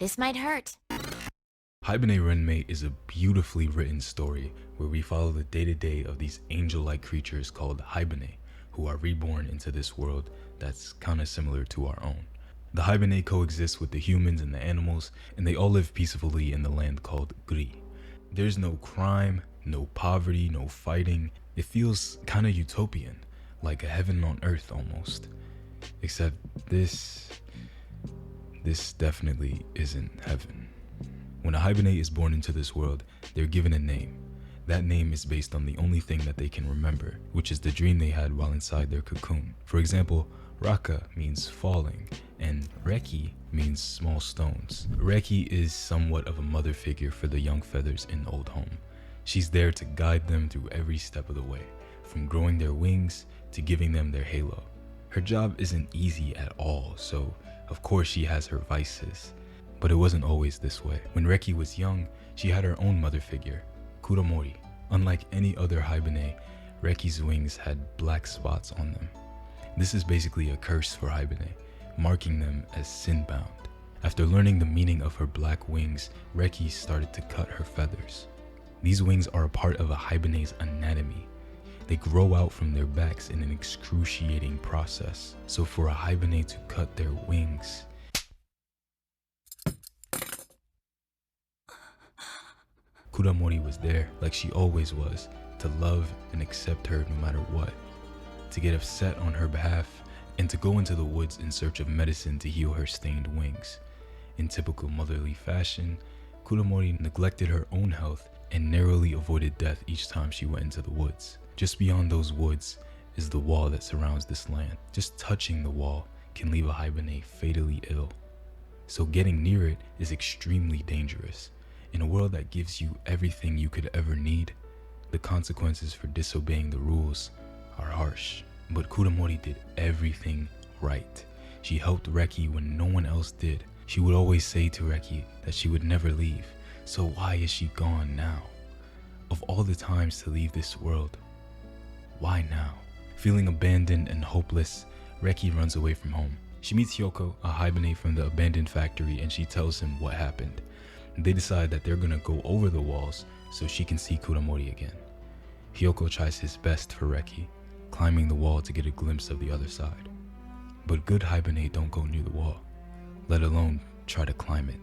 This might hurt. Haibane Renmei is a beautifully written story where we follow the day-to-day of these angel-like creatures called Haibane, who are reborn into this world that's kinda similar to our own. The Haibane coexist with the humans and the animals, and they all live peacefully in the land called Gri. There's no crime, no poverty, no fighting. It feels kinda utopian, like a heaven on earth almost. Except this definitely isn't heaven. When a Haibane is born into this world, they're given a name. That name is based on the only thing that they can remember, which is the dream they had while inside their cocoon. For example, Raka means falling, and Reki means small stones. Reki is somewhat of a mother figure for the young feathers in Old Home. She's there to guide them through every step of the way, from growing their wings to giving them their halo. Her job isn't easy at all, so of course she has her vices. But it wasn't always this way. When Reki was young, she had her own mother figure, Kuramori. Unlike any other Haibane, Reki's wings had black spots on them. This is basically a curse for Haibane, marking them as sin-bound. After learning the meaning of her black wings, Reki started to cut her feathers. These wings are a part of a Haibane's anatomy. They grow out from their backs in an excruciating process. So for a Haibane to cut their wings, Kuramori was there, like she always was, to love and accept her no matter what, to get upset on her behalf, and to go into the woods in search of medicine to heal her stained wings. In typical motherly fashion, Kuramori neglected her own health and narrowly avoided death each time she went into the woods. Just beyond those woods is the wall that surrounds this land. Just touching the wall can leave a Haibane fatally ill. So getting near it is extremely dangerous. In a world that gives you everything you could ever need, the consequences for disobeying the rules are harsh. But Kuramori did everything right. She helped Reki when no one else did. She would always say to Reki that she would never leave. So why is she gone now? Of all the times to leave this world, why now? Feeling abandoned and hopeless, Reki runs away from home. She meets Hyoko, a Haibane from the abandoned factory, and she tells him what happened. They decide that they're gonna go over the walls so she can see Kuramori again. Hyoko tries his best for Reki, climbing the wall to get a glimpse of the other side. But good Haibane don't go near the wall, let alone try to climb it.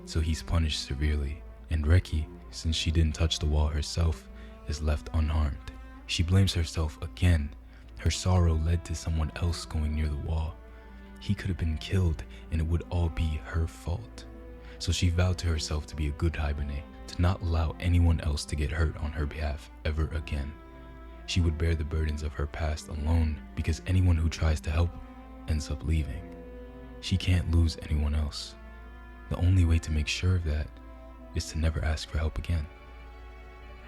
So he's punished severely, and Reki, since she didn't touch the wall herself, is left unharmed. She blames herself again. Her sorrow led to someone else going near the wall. He could have been killed, and it would all be her fault. So she vowed to herself to be a good Haibane, to not allow anyone else to get hurt on her behalf ever again. She would bear the burdens of her past alone, because anyone who tries to help ends up leaving. She can't lose anyone else. The only way to make sure of that is to never ask for help again,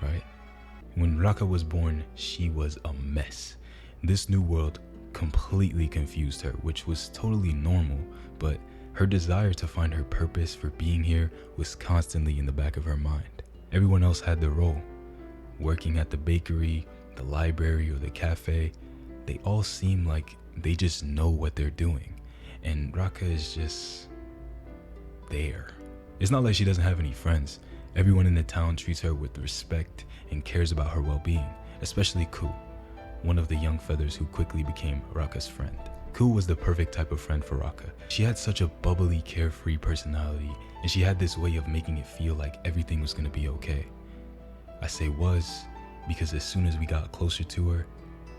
right? When Raka was born, she was a mess. This new world completely confused her, which was totally normal, but her desire to find her purpose for being here was constantly in the back of her mind. Everyone else had their role. Working at the bakery, the library, or the cafe, they all seem like they just know what they're doing. And Raka is just there. It's not like she doesn't have any friends. Everyone in the town treats her with respect and cares about her well-being, especially Ku, one of the young feathers who quickly became Raka's friend. Ku was the perfect type of friend for Raka. She had such a bubbly, carefree personality, and she had this way of making it feel like everything was gonna be okay. I say was, because as soon as we got closer to her,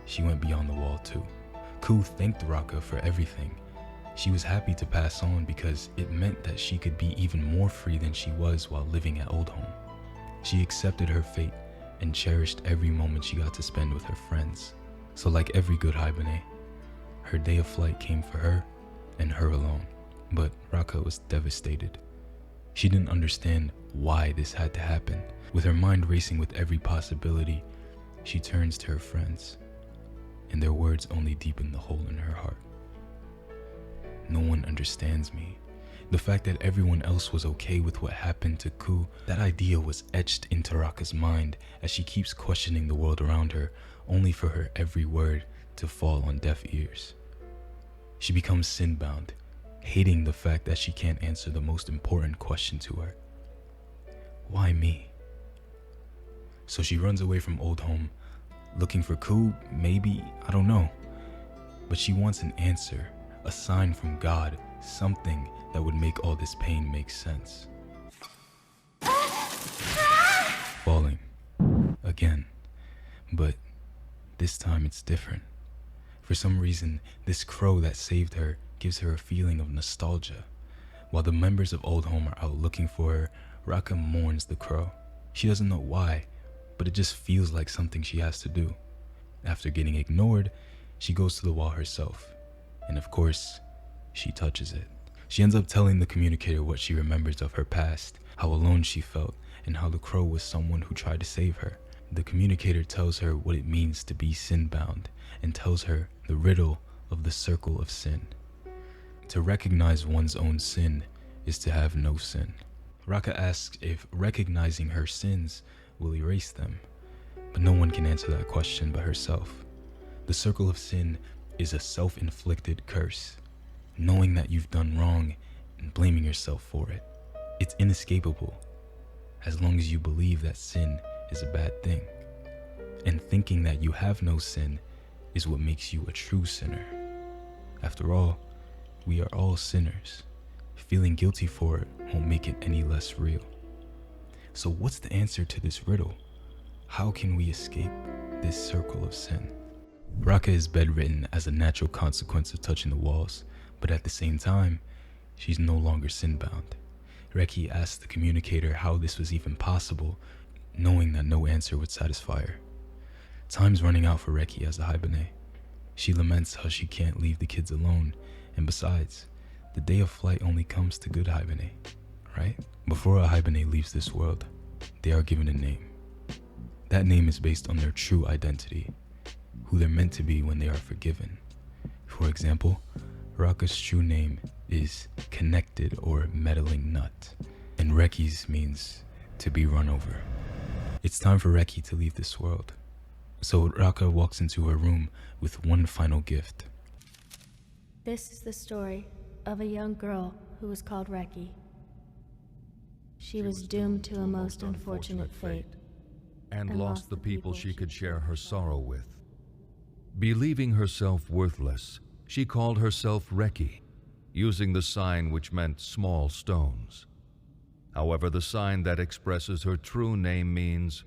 she went beyond the wall too. Ku thanked Raka for everything. She was happy to pass on because it meant that she could be even more free than she was while living at Old Home. She accepted her fate and cherished every moment she got to spend with her friends. So like every good Haibane, her day of flight came for her and her alone. But Raka was devastated. She didn't understand why this had to happen. With her mind racing with every possibility, she turns to her friends, and their words only deepen the hole in her heart. No one understands me. The fact that everyone else was okay with what happened to Ku, that idea was etched into Raka's mind as she keeps questioning the world around her, only for her every word to fall on deaf ears. She becomes sin-bound, hating the fact that she can't answer the most important question to her. Why me? So she runs away from old home, looking for Ku, maybe, I don't know. But she wants an answer, a sign from God, something that would make all this pain make sense. Falling. Again. But this time it's different. For some reason, this crow that saved her gives her a feeling of nostalgia. While the members of Old Home are out looking for her, Raka mourns the crow. She doesn't know why, but it just feels like something she has to do. After getting ignored, she goes to the wall herself. And of course, she touches it. She ends up telling the communicator what she remembers of her past, how alone she felt, and how the crow was someone who tried to save her. The communicator tells her what it means to be sin-bound, and tells her the riddle of the circle of sin. To recognize one's own sin is to have no sin. Raka asks if recognizing her sins will erase them, but no one can answer that question but herself. The circle of sin is a self-inflicted curse, knowing that you've done wrong and blaming yourself for it. It's inescapable, as long as you believe that sin is a bad thing. And thinking that you have no sin is what makes you a true sinner. After all, we are all sinners. Feeling guilty for it won't make it any less real. So what's the answer to this riddle? How can we escape this circle of sin? Raka is bedridden as a natural consequence of touching the walls, but at the same time, she's no longer sin-bound. Reki asks the communicator how this was even possible, knowing that no answer would satisfy her. Time's running out for Reki as a Haibane. She laments how she can't leave the kids alone, and besides, the day of flight only comes to good Haibane, right? Before a Haibane leaves this world, they are given a name. That name is based on their true identity, who they're meant to be when they are forgiven. For example, Raka's true name is Connected or Meddling Nut, and Reki's means to be run over. It's time for Reki to leave this world. So Raka walks into her room with one final gift. This is the story of a young girl who was called Reki. She was doomed to a most unfortunate fate and lost the people she could share her sorrow with. Believing herself worthless, she called herself Reki, using the sign which meant small stones. However, the sign that expresses her true name means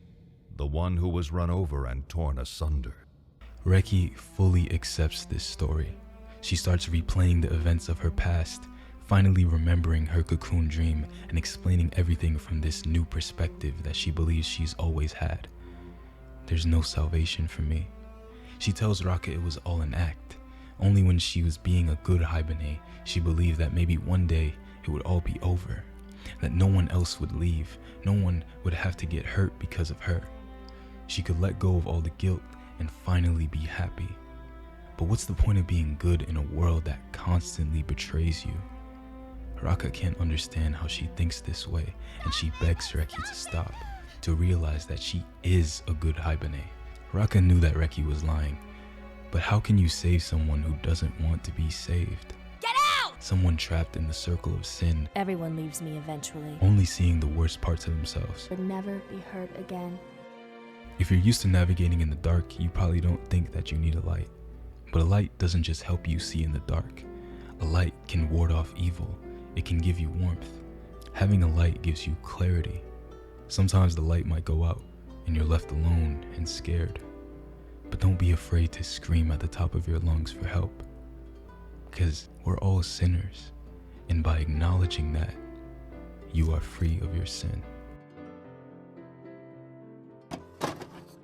the one who was run over and torn asunder. Reki fully accepts this story. She starts replaying the events of her past, finally remembering her cocoon dream and explaining everything from this new perspective that she believes she's always had. There's no salvation for me. She tells Raka it was all an act. Only when she was being a good Haibane, she believed that maybe one day it would all be over, that no one else would leave, no one would have to get hurt because of her. She could let go of all the guilt and finally be happy. But what's the point of being good in a world that constantly betrays you? Raka can't understand how she thinks this way, and she begs Reki to stop, to realize that she is a good Haibane. Raka knew that Reki was lying, but how can you save someone who doesn't want to be saved? Get out! Someone trapped in the circle of sin, Everyone leaves me eventually, only seeing the worst parts of themselves. but never be hurt again. If you're used to navigating in the dark, you probably don't think that you need a light. But a light doesn't just help you see in the dark. A light can ward off evil. It can give you warmth. Having a light gives you clarity. Sometimes the light might go out and you're left alone and scared. But don't be afraid to scream at the top of your lungs for help. Because we're all sinners. And by acknowledging that, you are free of your sin.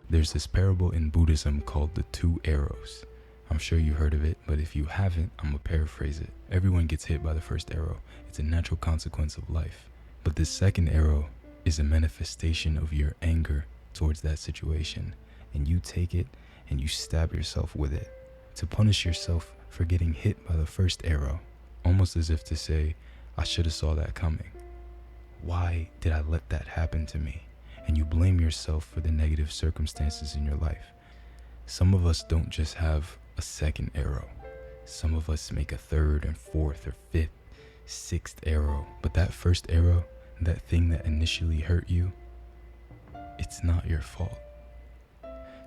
There's this parable in Buddhism called the 2 arrows. I'm sure you heard of it, but if you haven't, I'm gonna paraphrase it. Everyone gets hit by the first arrow. It's a natural consequence of life. But this second arrow is a manifestation of your anger towards that situation. And you take it and you stab yourself with it to punish yourself for getting hit by the first arrow. Almost as if to say, I should have saw that coming. Why did I let that happen to me? And you blame yourself for the negative circumstances in your life. Some of us don't just have a second arrow. Some of us make a third and fourth or fifth 6th arrow. But that first arrow, that thing that initially hurt you, it's not your fault.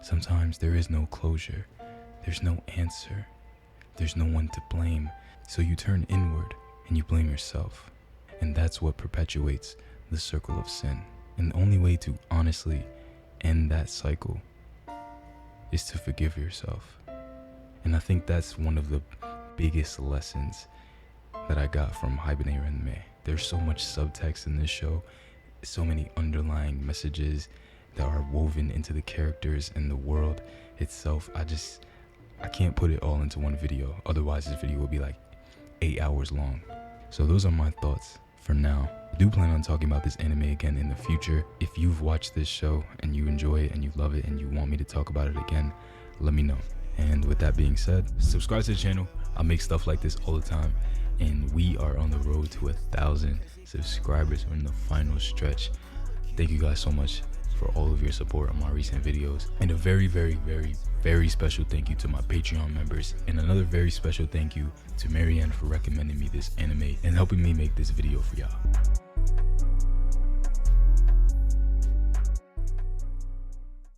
Sometimes there is no closure, there's no answer, there's no one to blame. So you turn inward and you blame yourself. And that's what perpetuates the circle of sin. And the only way to honestly end that cycle is to forgive yourself. And I think that's one of the biggest lessons that I got from Haibane Renmei. There's so much subtext in this show, so many underlying messages that are woven into the characters and the world itself. I can't put it all into one video. Otherwise this video will be like 8 hours long. So those are my thoughts for now. I do plan on talking about this anime again in the future. If you've watched this show and you enjoy it and you love it and you want me to talk about it again, let me know. And with that being said, subscribe to the channel. I make stuff like this all the time. And we are on the road to 1,000 subscribers. We're in the final stretch. Thank you guys so much for all of your support on my recent videos. And a very, very, very, very special thank you to my Patreon members. And another very special thank you to Marianne for recommending me this anime and helping me make this video for y'all.